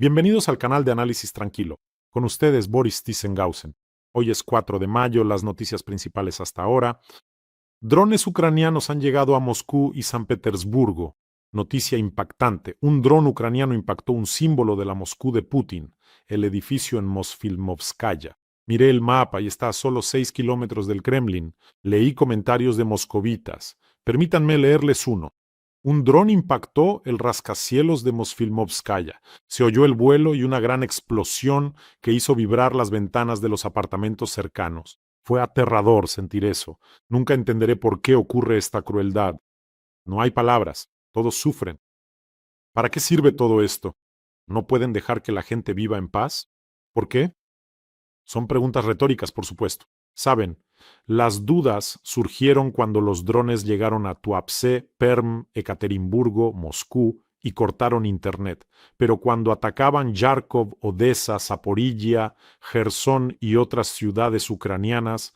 Bienvenidos al canal de Análisis Tranquilo. Con ustedes, Boris Thyssen-Gausen. Hoy es 4 de mayo, las noticias principales hasta ahora. Drones ucranianos han llegado a Moscú y San Petersburgo. Noticia impactante. Un dron ucraniano impactó un símbolo de la Moscú de Putin, el edificio en Mosfilmovskaya. Miré el mapa y está a solo 6 kilómetros del Kremlin. Leí comentarios de moscovitas. Permítanme leerles uno. Un dron impactó el rascacielos de Mosfilmovskaya. Se oyó el vuelo y una gran explosión que hizo vibrar las ventanas de los apartamentos cercanos. Fue aterrador sentir eso. Nunca entenderé por qué ocurre esta crueldad. No hay palabras. Todos sufren. ¿Para qué sirve todo esto? ¿No pueden dejar que la gente viva en paz? ¿Por qué? Son preguntas retóricas, por supuesto. Saben, las dudas surgieron cuando los drones llegaron a Tuapse, Perm, Ekaterimburgo, Moscú y cortaron Internet. Pero cuando atacaban Yarkov, Odessa, Zaporilla, Gerson y otras ciudades ucranianas,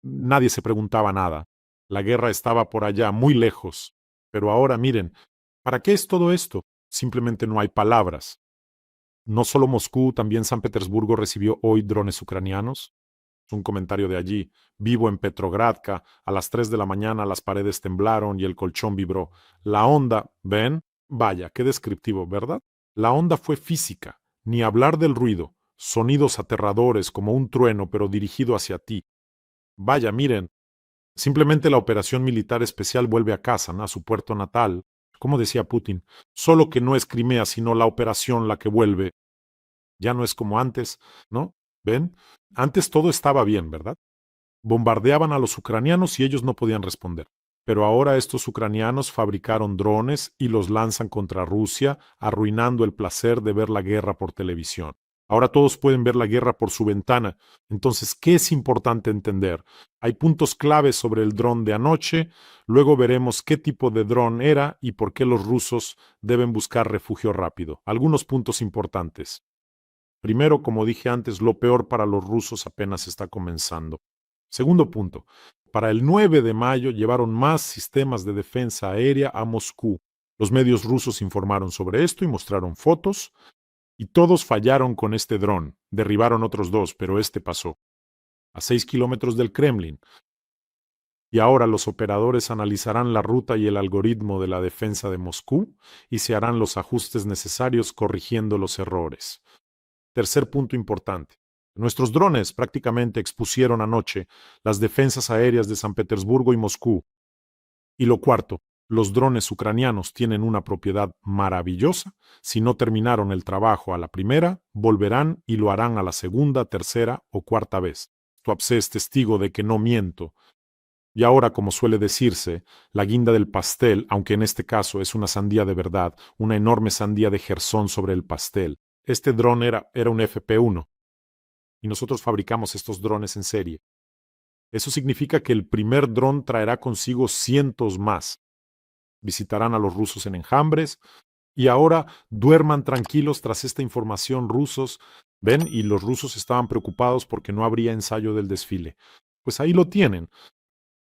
nadie se preguntaba nada. La guerra estaba por allá, muy lejos. Pero ahora miren, ¿para qué es todo esto? Simplemente no hay palabras. No solo Moscú, también San Petersburgo recibió hoy drones ucranianos. Un comentario de allí. Vivo en Petrogradka, a las 3 de la mañana las paredes temblaron y el colchón vibró. La onda, ¿ven? Vaya, qué descriptivo, ¿verdad? La onda fue física, ni hablar del ruido, sonidos aterradores como un trueno pero dirigido hacia ti. Vaya, miren, simplemente la operación militar especial vuelve a casa, ¿no? A su puerto natal. Como decía Putin, solo que no es Crimea, sino la operación la que vuelve. Ya no es como antes, ¿no? ¿Ven? Antes todo estaba bien, ¿verdad? Bombardeaban a los ucranianos y ellos no podían responder. Pero ahora estos ucranianos fabricaron drones y los lanzan contra Rusia, arruinando el placer de ver la guerra por televisión. Ahora todos pueden ver la guerra por su ventana. Entonces, ¿qué es importante entender? Hay puntos claves sobre el dron de anoche, luego veremos qué tipo de dron era y por qué los rusos deben buscar refugio rápido. Algunos puntos importantes. Primero, como dije antes, lo peor para los rusos apenas está comenzando. Segundo punto, para el 9 de mayo llevaron más sistemas de defensa aérea a Moscú. Los medios rusos informaron sobre esto y mostraron fotos, y todos fallaron con este dron. Derribaron otros dos, pero este pasó. A 6 kilómetros del Kremlin. Y ahora los operadores analizarán la ruta y el algoritmo de la defensa de Moscú y se harán los ajustes necesarios corrigiendo los errores. Tercer punto importante. Nuestros drones prácticamente expusieron anoche las defensas aéreas de San Petersburgo y Moscú. Y lo cuarto, los drones ucranianos tienen una propiedad maravillosa. Si no terminaron el trabajo a la primera, volverán y lo harán a la segunda, tercera o cuarta vez. Tuapse es testigo de que no miento. Y ahora, como suele decirse, la guinda del pastel, aunque en este caso es una sandía de verdad, una enorme sandía de Gerson sobre el pastel. Este dron era un FP1 y nosotros fabricamos estos drones en serie. Eso significa que el primer dron traerá consigo cientos más. Visitarán a los rusos en enjambres y ahora duerman tranquilos tras esta información rusos. Ven, y los rusos estaban preocupados porque no habría ensayo del desfile. Pues ahí lo tienen.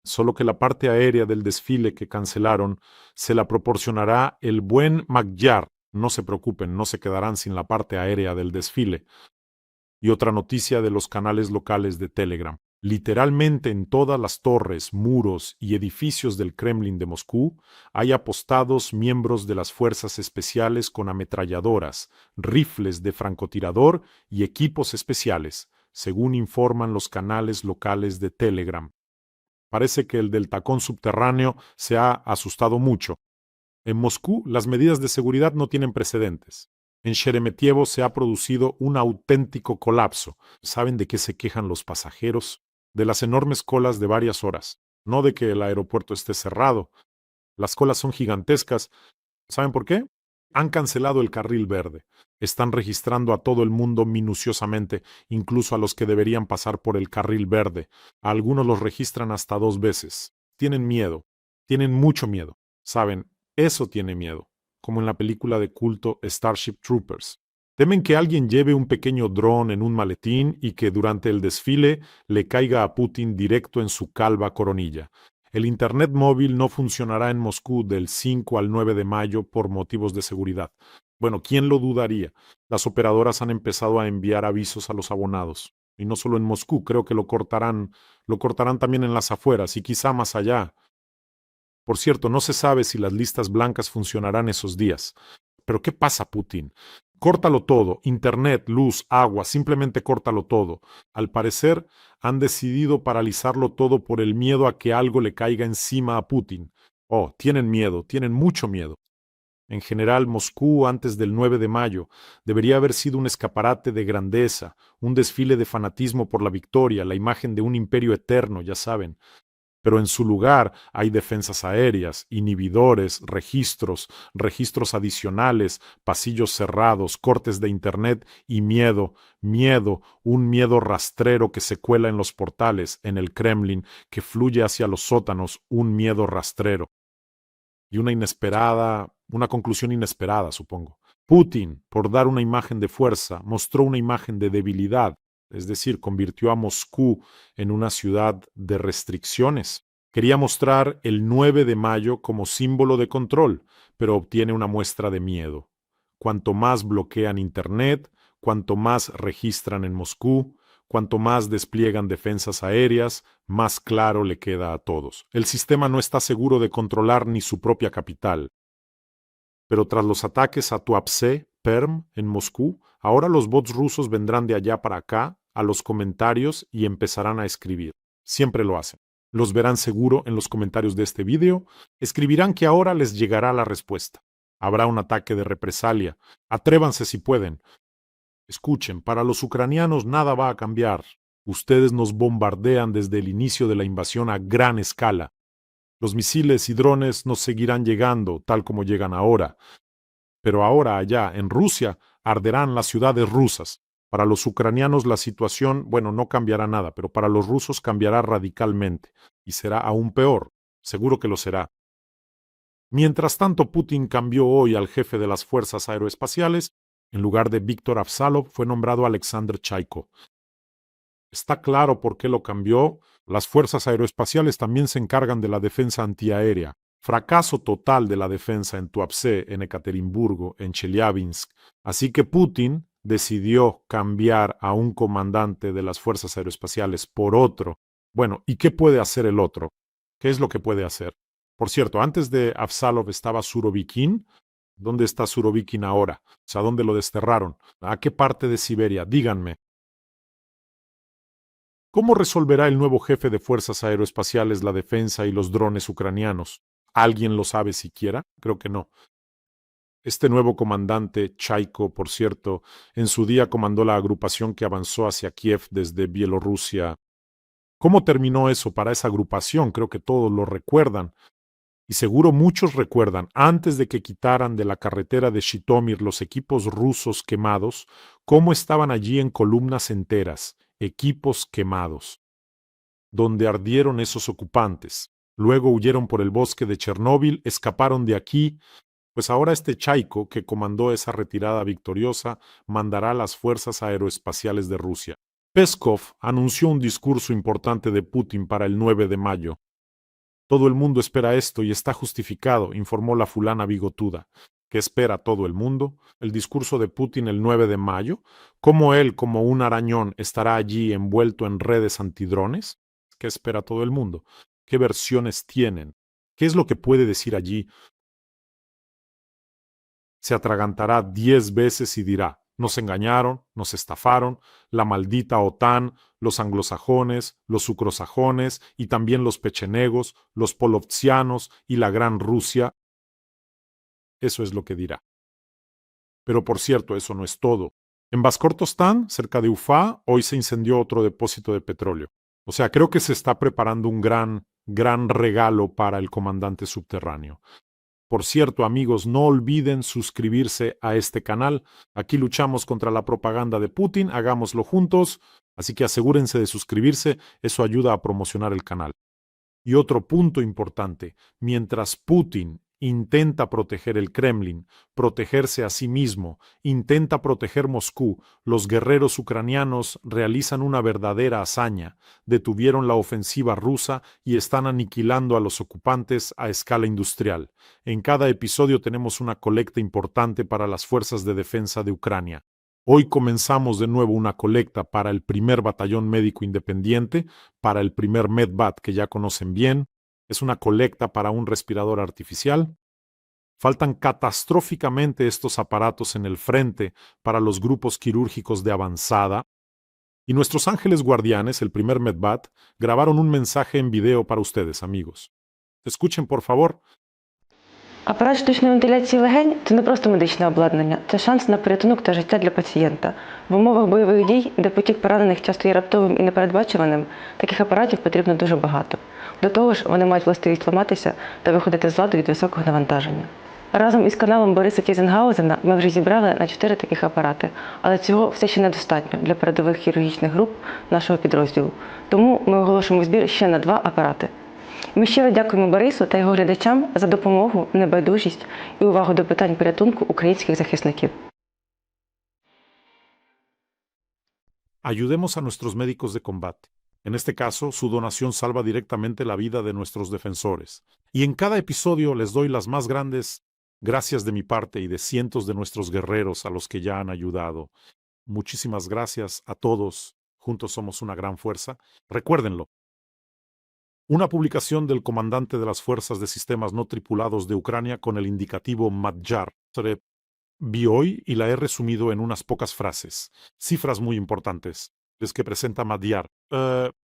Solo que la parte aérea del desfile que cancelaron se la proporcionará el buen Magyar. No se preocupen, no se quedarán sin la parte aérea del desfile. Y otra noticia de los canales locales de Telegram. Literalmente en todas las torres, muros y edificios del Kremlin de Moscú hay apostados miembros de las fuerzas especiales con ametralladoras, rifles de francotirador y equipos especiales, según informan los canales locales de Telegram. Parece que el del tacón subterráneo se ha asustado mucho. En Moscú, las medidas de seguridad no tienen precedentes. En Sheremetyevo se ha producido un auténtico colapso. ¿Saben de qué se quejan los pasajeros? De las enormes colas de varias horas. No de que el aeropuerto esté cerrado. Las colas son gigantescas. ¿Saben por qué? Han cancelado el carril verde. Están registrando a todo el mundo minuciosamente, incluso a los que deberían pasar por el carril verde. A algunos los registran hasta 2 veces. Tienen miedo. Tienen mucho miedo. ¿Saben? Eso tiene miedo, como en la película de culto Starship Troopers. Temen que alguien lleve un pequeño dron en un maletín y que durante el desfile le caiga a Putin directo en su calva coronilla. El Internet móvil no funcionará en Moscú del 5 al 9 de mayo por motivos de seguridad. Bueno, ¿quién lo dudaría? Las operadoras han empezado a enviar avisos a los abonados. Y no solo en Moscú, creo que lo cortarán también en las afueras y quizá más allá. Por cierto, no se sabe si las listas blancas funcionarán esos días. Pero ¿qué pasa, Putin? Córtalo todo, internet, luz, agua, simplemente córtalo todo. Al parecer, han decidido paralizarlo todo por el miedo a que algo le caiga encima a Putin. Oh, tienen miedo, tienen mucho miedo. En general, Moscú, antes del 9 de mayo, debería haber sido un escaparate de grandeza, un desfile de fanatismo por la victoria, la imagen de un imperio eterno, ya saben. Pero en su lugar hay defensas aéreas, inhibidores, registros adicionales, pasillos cerrados, cortes de internet y miedo, un miedo rastrero que se cuela en los portales, en el Kremlin, que fluye hacia los sótanos, un miedo rastrero. Y una conclusión inesperada, supongo. Putin, por dar una imagen de fuerza, mostró una imagen de debilidad, es decir, convirtió a Moscú en una ciudad de restricciones. Quería mostrar el 9 de mayo como símbolo de control, pero obtiene una muestra de miedo. Cuanto más bloquean Internet, cuanto más registran en Moscú, cuanto más despliegan defensas aéreas, más claro le queda a todos. El sistema no está seguro de controlar ni su propia capital. Pero tras los ataques a Tuapse, Perm, en Moscú, ahora los bots rusos vendrán de allá para acá, a los comentarios y empezarán a escribir. Siempre lo hacen. Los verán seguro en los comentarios de este vídeo. Escribirán que ahora les llegará la respuesta. Habrá un ataque de represalia. Atrévanse si pueden. Escuchen, para los ucranianos nada va a cambiar. Ustedes nos bombardean desde el inicio de la invasión a gran escala. Los misiles y drones nos seguirán llegando, tal como llegan ahora. Pero ahora allá, en Rusia, arderán las ciudades rusas. Para los ucranianos la situación, bueno, no cambiará nada, pero para los rusos cambiará radicalmente. Y será aún peor. Seguro que lo será. Mientras tanto, Putin cambió hoy al jefe de las fuerzas aeroespaciales. En lugar de Víktor Avsalov, fue nombrado Alexander Chaiko. Está claro por qué lo cambió. Las fuerzas aeroespaciales también se encargan de la defensa antiaérea. Fracaso total de la defensa en Tuapse, en Ekaterimburgo, en Chelyabinsk. Así que Putin decidió cambiar a un comandante de las fuerzas aeroespaciales por otro. Bueno, ¿y qué puede hacer el otro? ¿Qué es lo que puede hacer? Por cierto, antes de Avsalov estaba Surovikin. ¿Dónde está Surovikin ahora? O sea, ¿dónde lo desterraron? ¿A qué parte de Siberia? Díganme. ¿Cómo resolverá el nuevo jefe de fuerzas aeroespaciales la defensa y los drones ucranianos? ¿Alguien lo sabe siquiera? Creo que no. Este nuevo comandante, Chaiko, por cierto, en su día comandó la agrupación que avanzó hacia Kiev desde Bielorrusia. ¿Cómo terminó eso para esa agrupación? Creo que todos lo recuerdan. Y seguro muchos recuerdan, antes de que quitaran de la carretera de Shitomir los equipos rusos quemados, cómo estaban allí en columnas enteras, equipos quemados, donde ardieron esos ocupantes. Luego huyeron por el bosque de Chernóbil, escaparon de aquí, pues ahora este Chaiko, que comandó esa retirada victoriosa, mandará las fuerzas aeroespaciales de Rusia. Peskov anunció un discurso importante de Putin para el 9 de mayo. Todo el mundo espera esto y está justificado, informó la fulana bigotuda. ¿Qué espera todo el mundo? El discurso de Putin el 9 de mayo. ¿Cómo él, como un arañón, estará allí envuelto en redes antidrones? ¿Qué espera todo el mundo? ¿Qué versiones tienen? ¿Qué es lo que puede decir allí? Se atragantará 10 veces y dirá: nos engañaron, nos estafaron, la maldita OTAN, los anglosajones, los ucrosajones y también los pechenegos, los polovtsianos y la Gran Rusia. Eso es lo que dirá. Pero por cierto, eso no es todo. En Baskortostán, cerca de Ufá, hoy se incendió otro depósito de petróleo. O sea, creo que se está preparando un gran regalo para el comandante subterráneo. Por cierto, amigos, no olviden suscribirse a este canal. Aquí luchamos contra la propaganda de Putin, hagámoslo juntos, así que asegúrense de suscribirse, eso ayuda a promocionar el canal. Y otro punto importante, mientras Putin intenta proteger el Kremlin, protegerse a sí mismo, intenta proteger Moscú. Los guerreros ucranianos realizan una verdadera hazaña, detuvieron la ofensiva rusa y están aniquilando a los ocupantes a escala industrial. En cada episodio tenemos una colecta importante para las fuerzas de defensa de Ucrania. Hoy comenzamos de nuevo una colecta para el primer batallón médico independiente, para el primer Medbat que ya conocen bien. Es una colecta para un respirador artificial. Faltan catastróficamente estos aparatos en el frente para los grupos quirúrgicos de avanzada. Y nuestros ángeles guardianes, el primer Medbat, grabaron un mensaje en video para ustedes, amigos. Escuchen, por favor. Апарат штучної вентиляції легень – це не просто медичне обладнання, це шанс на порятунок та життя для пацієнта. В умовах бойових дій, де потік поранених часто є раптовим і непередбачуваним, таких апаратів потрібно дуже багато. До того ж, вони мають властивість ламатися та виходити з ладу від високого навантаження. Разом із каналом Бориса Тізенгаузена ми вже зібрали на 4 таких апарати, але цього все ще недостатньо для передових хірургічних груп нашого підрозділу. Тому ми оголошуємо збір ще на 2 апарати. Ми щиро дякуємо Борису та його глядачам за допомогу, небайдужість і увагу до питань порятунку українських захисників. Ayudemos a nuestros médicos de combate. En este caso, su donación salva directamente la vida de nuestros defensores. Y en cada episodio les doy las más grandes gracias de mi parte y de cientos de nuestros guerreros a los que ya han ayudado. Muchísimas gracias a todos. Juntos somos una gran fuerza. Recuérdenlo. Una publicación del comandante de las Fuerzas de Sistemas No Tripulados de Ucrania con el indicativo Madjar. Vi hoy y la he resumido en unas pocas frases. Cifras muy importantes. Es que presenta Madjar.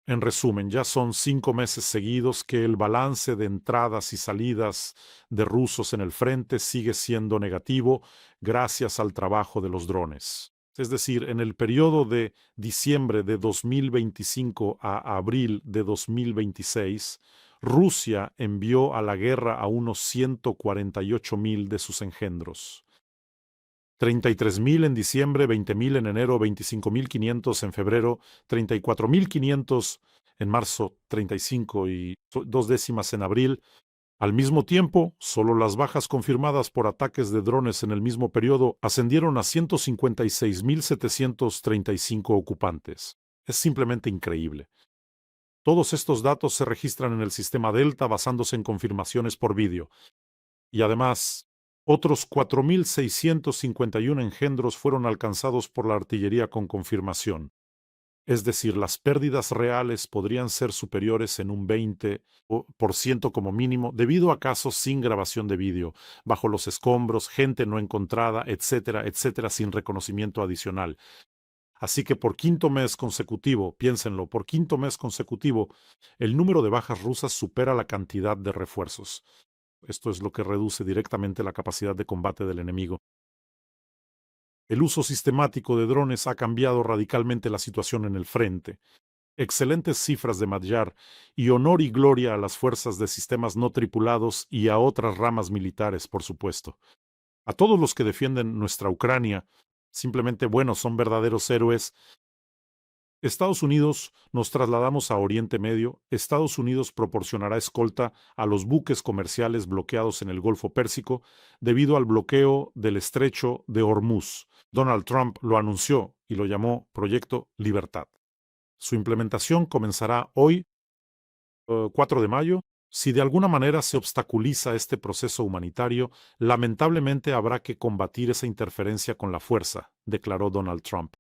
En resumen, ya son 5 meses seguidos que el balance de entradas y salidas de rusos en el frente sigue siendo negativo gracias al trabajo de los drones. Es decir, en el periodo de diciembre de 2025 a abril de 2026, Rusia envió a la guerra a unos 148,000 de sus engendros. 33,000 en diciembre, 20,000 en enero, 25,500 en febrero, 34,500 en marzo, 35 y 2 décimas en abril. Al mismo tiempo, solo las bajas confirmadas por ataques de drones en el mismo periodo ascendieron a 156,735 ocupantes. Es simplemente increíble. Todos estos datos se registran en el sistema Delta basándose en confirmaciones por vídeo. Y además, otros 4,651 engendros fueron alcanzados por la artillería con confirmación. Es decir, las pérdidas reales podrían ser superiores en un 20% como mínimo, debido a casos sin grabación de vídeo, bajo los escombros, gente no encontrada, etcétera, etcétera, sin reconocimiento adicional. Así que por 5º mes consecutivo, piénsenlo, por 5º mes consecutivo, el número de bajas rusas supera la cantidad de refuerzos. Esto es lo que reduce directamente la capacidad de combate del enemigo. El uso sistemático de drones ha cambiado radicalmente la situación en el frente. Excelentes cifras de Madjar y honor y gloria a las fuerzas de sistemas no tripulados y a otras ramas militares, por supuesto. A todos los que defienden nuestra Ucrania, simplemente son verdaderos héroes. Estados Unidos nos trasladamos a Oriente Medio. Estados Unidos proporcionará escolta a los buques comerciales bloqueados en el Golfo Pérsico debido al bloqueo del estrecho de Hormuz. Donald Trump lo anunció y lo llamó Proyecto Libertad. Su implementación comenzará hoy, 4 de mayo. Si de alguna manera se obstaculiza este proceso humanitario, lamentablemente habrá que combatir esa interferencia con la fuerza, declaró Donald Trump.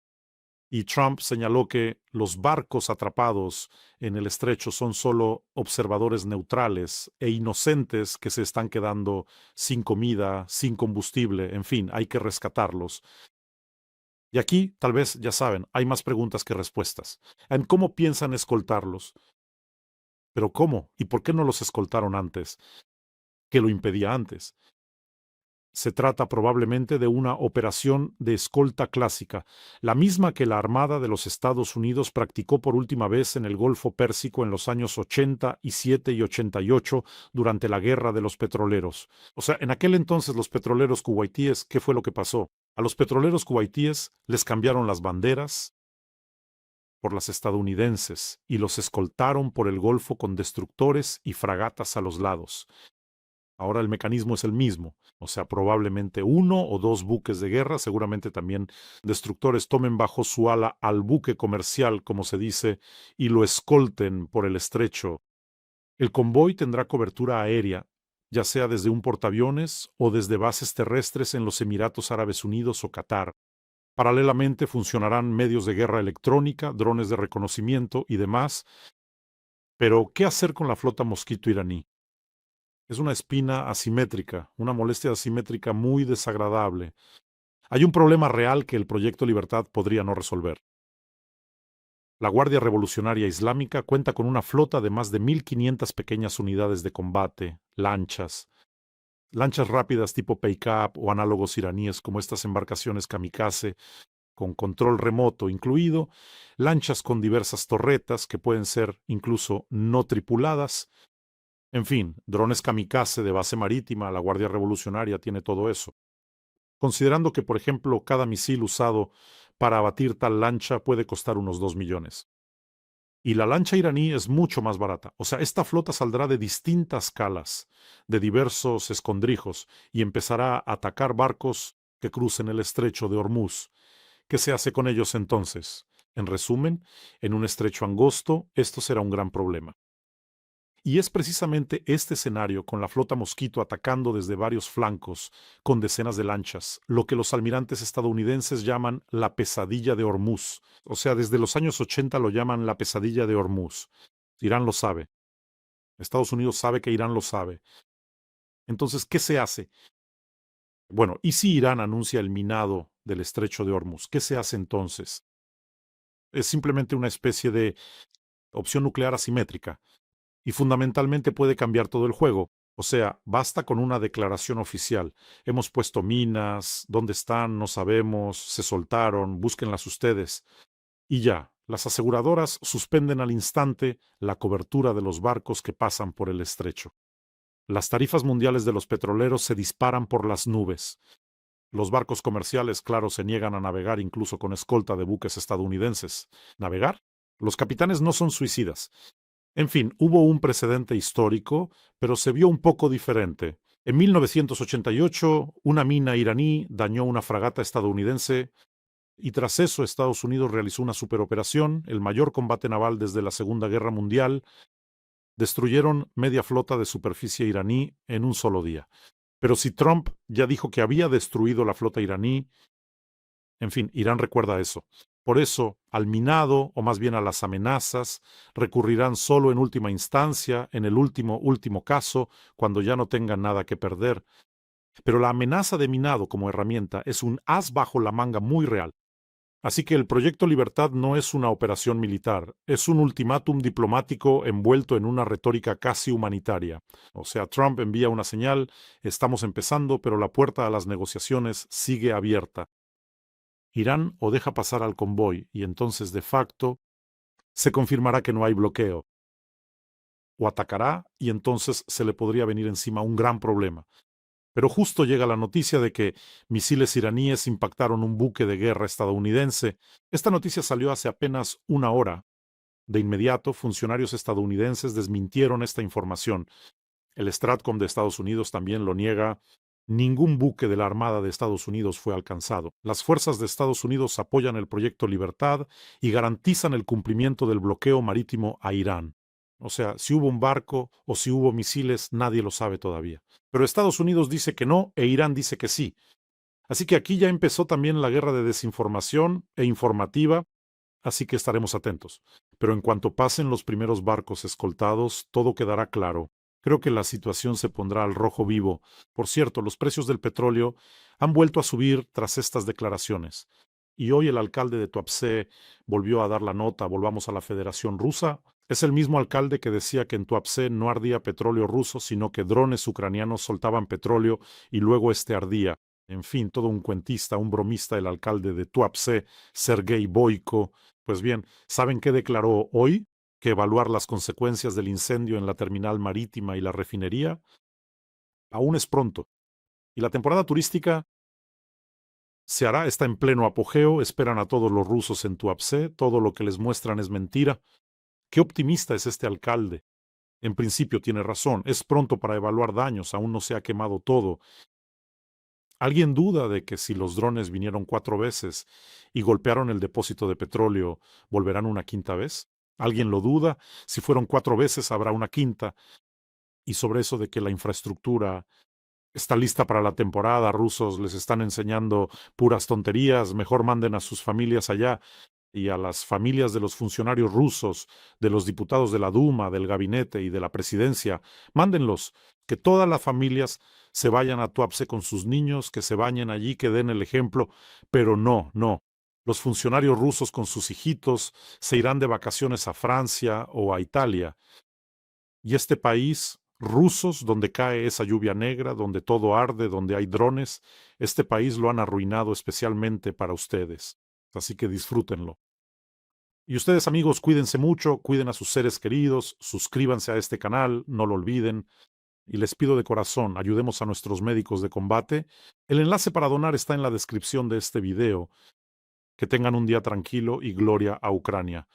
Y Trump señaló que los barcos atrapados en el estrecho son solo observadores neutrales e inocentes que se están quedando sin comida, sin combustible, en fin, hay que rescatarlos. Y aquí, tal vez, ya saben, hay más preguntas que respuestas. En cómo piensan escoltarlos. Pero ¿cómo? ¿Y por qué no los escoltaron antes? ¿Qué lo impedía antes? Se trata probablemente de una operación de escolta clásica, la misma que la Armada de los Estados Unidos practicó por última vez en el Golfo Pérsico en los años 87 y 88 durante la Guerra de los Petroleros. O sea, en aquel entonces los petroleros kuwaitíes, ¿qué fue lo que pasó? A los petroleros kuwaitíes les cambiaron las banderas por las estadounidenses y los escoltaron por el Golfo con destructores y fragatas a los lados. Ahora el mecanismo es el mismo, o sea, probablemente uno o dos buques de guerra, seguramente también destructores, tomen bajo su ala al buque comercial, como se dice, y lo escolten por el estrecho. El convoy tendrá cobertura aérea, ya sea desde un portaaviones o desde bases terrestres en los Emiratos Árabes Unidos o Qatar. Paralelamente funcionarán medios de guerra electrónica, drones de reconocimiento y demás. Pero, ¿qué hacer con la flota Mosquito iraní? Es una espina asimétrica, una molestia asimétrica muy desagradable. Hay un problema real que el Proyecto Libertad podría no resolver. La Guardia Revolucionaria Islámica cuenta con una flota de más de 1.500 pequeñas unidades de combate, lanchas rápidas tipo Peikab o análogos iraníes como estas embarcaciones kamikaze con control remoto incluido, lanchas con diversas torretas que pueden ser incluso no tripuladas, en fin, drones kamikaze de base marítima, la Guardia Revolucionaria tiene todo eso. Considerando que, por ejemplo, cada misil usado para abatir tal lancha puede costar unos 2 millones. Y la lancha iraní es mucho más barata. O sea, esta flota saldrá de distintas calas, de diversos escondrijos, y empezará a atacar barcos que crucen el estrecho de Hormuz. ¿Qué se hace con ellos entonces? En resumen, en un estrecho angosto, esto será un gran problema. Y es precisamente este escenario, con la flota Mosquito atacando desde varios flancos, con decenas de lanchas, lo que los almirantes estadounidenses llaman la pesadilla de Hormuz. O sea, desde los años 80 lo llaman la pesadilla de Hormuz. Irán lo sabe. Estados Unidos sabe que Irán lo sabe. Entonces, ¿qué se hace? Bueno, ¿y si Irán anuncia el minado del estrecho de Hormuz? ¿Qué se hace entonces? Es simplemente una especie de opción nuclear asimétrica y fundamentalmente puede cambiar todo el juego. O sea, basta con una declaración oficial. Hemos puesto minas, ¿dónde están? No sabemos, se soltaron, búsquenlas ustedes. Y ya, las aseguradoras suspenden al instante la cobertura de los barcos que pasan por el estrecho. Las tarifas mundiales de los petroleros se disparan por las nubes. Los barcos comerciales, claro, se niegan a navegar incluso con escolta de buques estadounidenses. ¿Navegar? Los capitanes no son suicidas. En fin, hubo un precedente histórico, pero se vio un poco diferente. En 1988, una mina iraní dañó una fragata estadounidense y tras eso Estados Unidos realizó una superoperación, el mayor combate naval desde la Segunda Guerra Mundial. Destruyeron media flota de superficie iraní en un solo día. Pero si Trump ya dijo que había destruido la flota iraní, en fin, Irán recuerda eso. Por eso, al minado, o más bien a las amenazas, recurrirán solo en última instancia, en el último caso, cuando ya no tengan nada que perder. Pero la amenaza de minado como herramienta es un as bajo la manga muy real. Así que el Proyecto Libertad no es una operación militar, es un ultimátum diplomático envuelto en una retórica casi humanitaria. O sea, Trump envía una señal, estamos empezando, pero la puerta a las negociaciones sigue abierta. Irán o deja pasar al convoy y entonces de facto se confirmará que no hay bloqueo, o atacará y entonces se le podría venir encima un gran problema. Pero justo llega la noticia de que misiles iraníes impactaron un buque de guerra estadounidense. Esta noticia salió hace apenas una hora. De inmediato, funcionarios estadounidenses desmintieron esta información. El Stratcom de Estados Unidos también lo niega. Ningún buque de la Armada de Estados Unidos fue alcanzado. Las fuerzas de Estados Unidos apoyan el Proyecto Libertad y garantizan el cumplimiento del bloqueo marítimo a Irán. O sea, si hubo un barco o si hubo misiles, nadie lo sabe todavía. Pero Estados Unidos dice que no e Irán dice que sí. Así que aquí ya empezó también la guerra de desinformación e informativa, así que estaremos atentos. Pero en cuanto pasen los primeros barcos escoltados, todo quedará claro. Creo que la situación se pondrá al rojo vivo. Por cierto, los precios del petróleo han vuelto a subir tras estas declaraciones. Y hoy el alcalde de Tuapse volvió a dar la nota, volvamos a la Federación Rusa. Es el mismo alcalde que decía que en Tuapse no ardía petróleo ruso, sino que drones ucranianos soltaban petróleo y luego este ardía. En fin, todo un cuentista, un bromista, el alcalde de Tuapse, Sergei Boyko. Pues bien, ¿saben qué declaró hoy? Que evaluar las consecuencias del incendio en la terminal marítima y la refinería aún es pronto. Y la temporada turística se hará, está en pleno apogeo, esperan a todos los rusos en Tuapse, todo lo que les muestran es mentira. Qué optimista es este alcalde. En principio tiene razón, es pronto para evaluar daños, aún no se ha quemado todo. ¿Alguien duda de que si los drones vinieron 4 veces y golpearon el depósito de petróleo, volverán una quinta vez? ¿Alguien lo duda? Si fueron 4 veces, habrá una quinta. Y sobre eso de que la infraestructura está lista para la temporada, rusos les están enseñando puras tonterías, mejor manden a sus familias allá y a las familias de los funcionarios rusos, de los diputados de la Duma, del gabinete y de la presidencia, mándenlos, que todas las familias se vayan a Tuapse con sus niños, que se bañen allí, que den el ejemplo, pero no, no. Los funcionarios rusos con sus hijitos se irán de vacaciones a Francia o a Italia. Y este país, rusos, donde cae esa lluvia negra, donde todo arde, donde hay drones, este país lo han arruinado especialmente para ustedes. Así que disfrútenlo. Y ustedes, amigos, cuídense mucho, cuiden a sus seres queridos, suscríbanse a este canal, no lo olviden. Y les pido de corazón, ayudemos a nuestros médicos de combate. El enlace para donar está en la descripción de este video. Que tengan un día tranquilo y gloria a Ucrania.